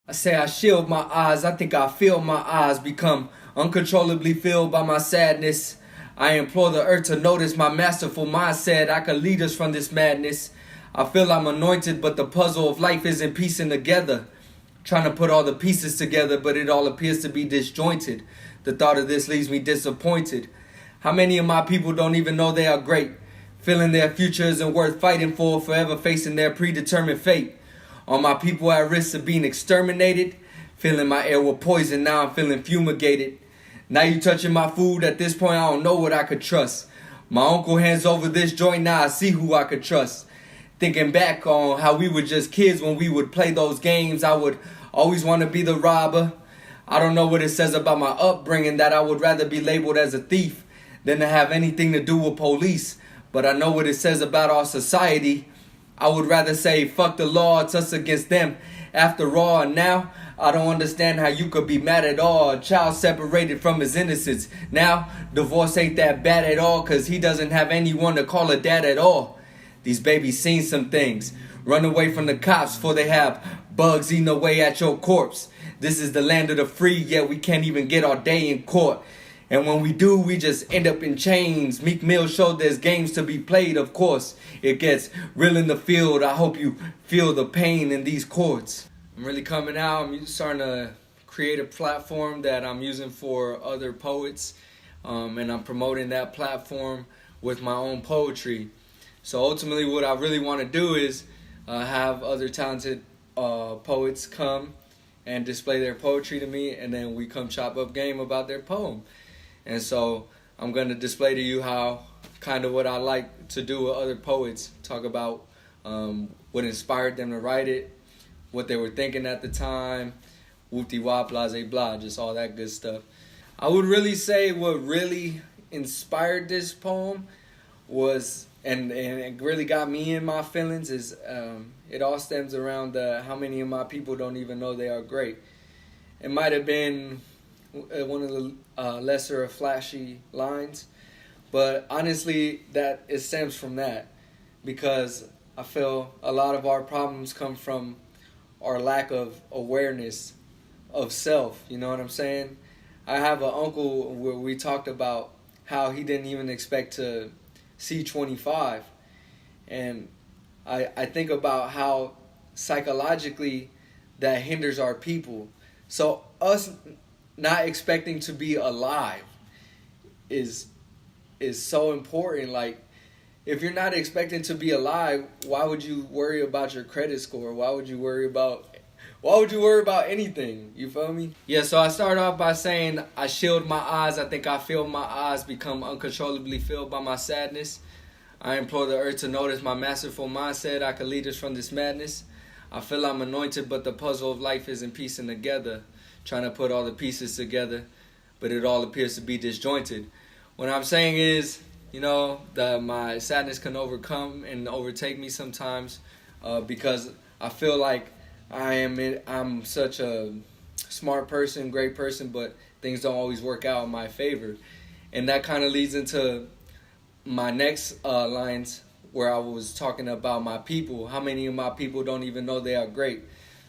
I say I shield my eyes, I think I feel my eyes become uncontrollably filled by my sadness. I implore the earth to notice my masterful mindset. I could lead us from this madness. I feel I'm anointed, but the puzzle of life isn't piecing together. Trying to put all the pieces together, but it all appears to be disjointed. The thought of this leaves me disappointed. How many of my people don't even know they are great? Feeling their future isn't worth fighting for, forever facing their predetermined fate. Are my people at risk of being exterminated? Filling my air with poison, now I'm feeling fumigated. Now you touching my food, at this point I don't know what I could trust. My uncle hands over this joint, now I see who I could trust. Thinking back on how we were just kids when we would play those games, I would always want to be the robber. I don't know what it says about my upbringing that I would rather be labeled as a thief than to have anything to do with police. But I know what it says about our society. I would rather say fuck the law, it's us against them. After all, and now I don't understand how you could be mad at all. A child separated from his innocence. Now divorce ain't that bad at all, cause he doesn't have anyone to call a dad at all. These babies seen some things. Run away from the cops before they have bugs eating away at your corpse. This is the land of the free, yet we can't even get our day in court. And when we do, we just end up in chains. Meek Mill showed there's games to be played, of course. It gets real in the field. I hope you feel the pain in these chords. I'm really coming out. I'm starting to create a platform that I'm using for other poets. And I'm promoting that platform with my own poetry. So ultimately what I really want to do is have other talented poets come and display their poetry to me, and then we come chop up game about their poem. And so I'm going to display to you how kind of what I like to do with other poets, talk about what inspired them to write it, what they were thinking at the time, whoop-de-wop, blase blah, just all that good stuff. I would really say what really inspired this poem was, and it really got me in my feelings, is it all stems around how many of my people don't even know they are great. It might have been one of the lesser of flashy lines, but honestly that it stems from that, because I feel a lot of our problems come from our lack of awareness of self. You know what I'm saying? I have an uncle where we talked about how he didn't even expect to see 25, and I think about how psychologically that hinders our people. So us not expecting to be alive is so important. Like, if you're not expecting to be alive, why would you worry about your credit score? Why would you worry about anything? You feel me? Yeah, so I start off by saying I shield my eyes. I think I feel my eyes become uncontrollably filled by my sadness. I implore the earth to notice my masterful mindset. I could lead us from this madness. I feel I'm anointed, but the puzzle of life isn't piecing together. Trying to put all the pieces together, but it all appears to be disjointed. What I'm saying is, you know, that my sadness can overcome and overtake me sometimes, because I feel like I'm such a smart person, great person, but things don't always work out in my favor. And that kind of leads into my next lines, where I was talking about my people. How many of my people don't even know they are great?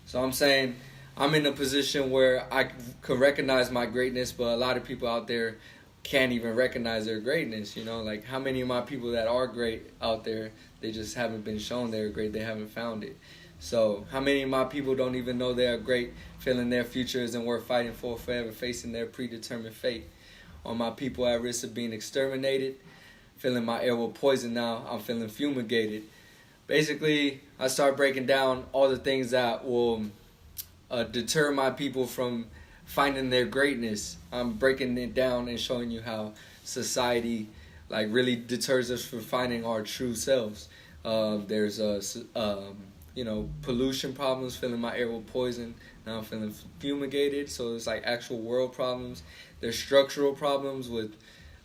So I'm saying I'm in a position where I could recognize my greatness, but a lot of people out there can't even recognize their greatness. You know, like, how many of my people that are great out there, they just haven't been shown they're great, they haven't found it. So how many of my people don't even know they are great, feeling their future isn't worth fighting for, forever facing their predetermined fate? Are my people at risk of being exterminated? Filling my air with poison, now I'm feeling fumigated. Basically, I start breaking down all the things that will deter my people from finding their greatness. I'm breaking it down and showing you how society really deters us from finding our true selves. There's pollution problems, filling my air with poison. Now I'm feeling fumigated. So it's like actual world problems. There's structural problems with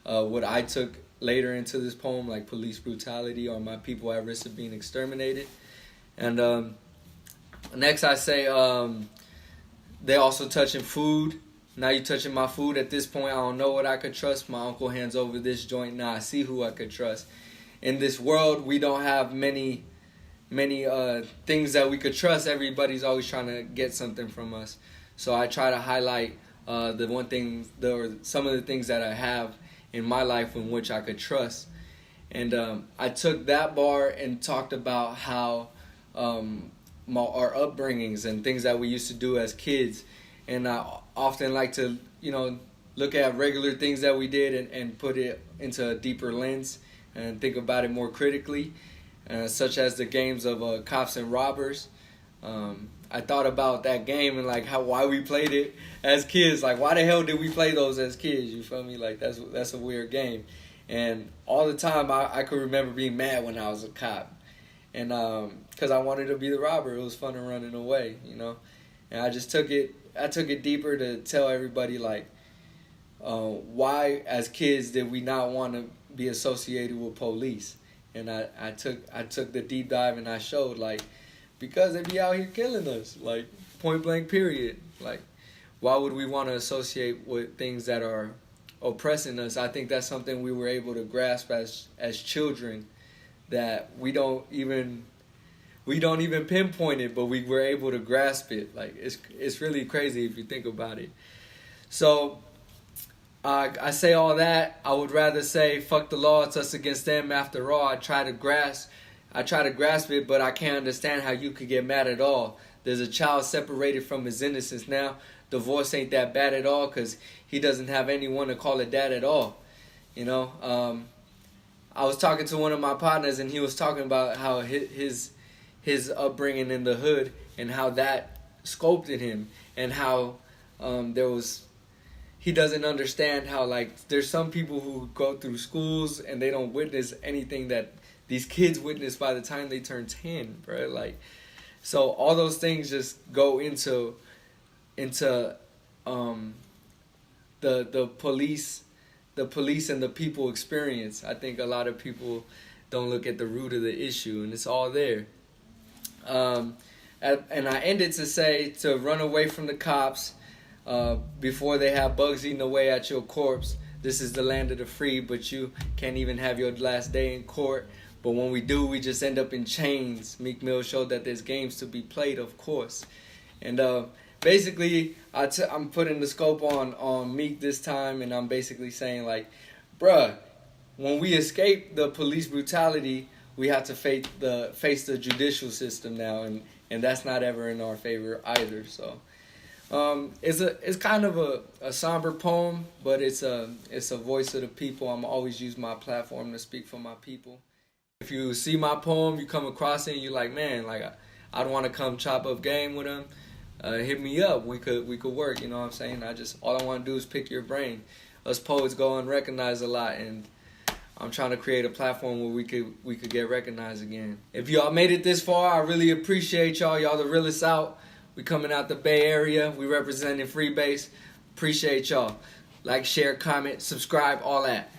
what I took later into this poem, like police brutality, or my people at risk of being exterminated. And next I say, they also touching food. Now you touching my food. At this point, I don't know what I could trust. My uncle hands over this joint. Now I see who I could trust. In this world, we don't have many many things that we could trust. Everybody's always trying to get something from us. So I try to highlight or some of the things that I have in my life in which I could trust. And I took that bar and talked about how our upbringings and things that we used to do as kids. And I often like to, look at regular things that we did and put it into a deeper lens and think about it more critically, such as the games of Cops and Robbers. I thought about that game and like why we played it as kids. Like, why the hell did we play those as kids? You feel me? Like, that's a weird game. And all the time I could remember being mad when I was a cop. And because I wanted to be the robber. It was fun running away, And I took it deeper to tell everybody, like, why as kids did we not want to be associated with police. And I took the deep dive and I showed, like, because they be out here killing us, like, point blank period. Like, why would we want to associate with things that are oppressing us? I think that's something we were able to grasp as children, that we don't even pinpoint it, but we were able to grasp it. Like, it's really crazy if you think about it. So I say all that. I would rather say fuck the law, it's us against them. After all, I try to grasp it, but I can't understand how you could get mad at all. There's a child separated from his innocence now. Divorce ain't that bad at all because he doesn't have anyone to call it dad at all. I was talking to one of my partners and he was talking about how his upbringing in the hood and how that sculpted him, and how he doesn't understand how, like, there's some people who go through schools and they don't witness anything that these kids witness by the time they turn 10, bro. Like, so all those things just go into the police and the people experience. I think a lot of people don't look at the root of the issue, and it's all there. And I ended to say to run away from the cops before they have bugs eating away at your corpse. This is the land of the free, but you can't even have your last day in court. But when we do, we just end up in chains. Meek Mill showed that there's games to be played, of course. And basically, I'm putting the scope on Meek this time, and I'm basically saying, like, bruh, when we escape the police brutality, we have to face the judicial system now, and that's not ever in our favor either. So it's kind of a somber poem, but it's a voice of the people. I'm always use my platform to speak for my people. If you see my poem, you come across it, and you're like, man, like, I'd want to come chop up game with him. Hit me up. We could work. You know what I'm saying? All I want to do is pick your brain. Us poets go unrecognized a lot, and I'm trying to create a platform where we could get recognized again. If y'all made it this far, I really appreciate y'all. Y'all the realest out. We coming out the Bay Area. We representing Freebase. Appreciate y'all. Like, share, comment, subscribe, all that.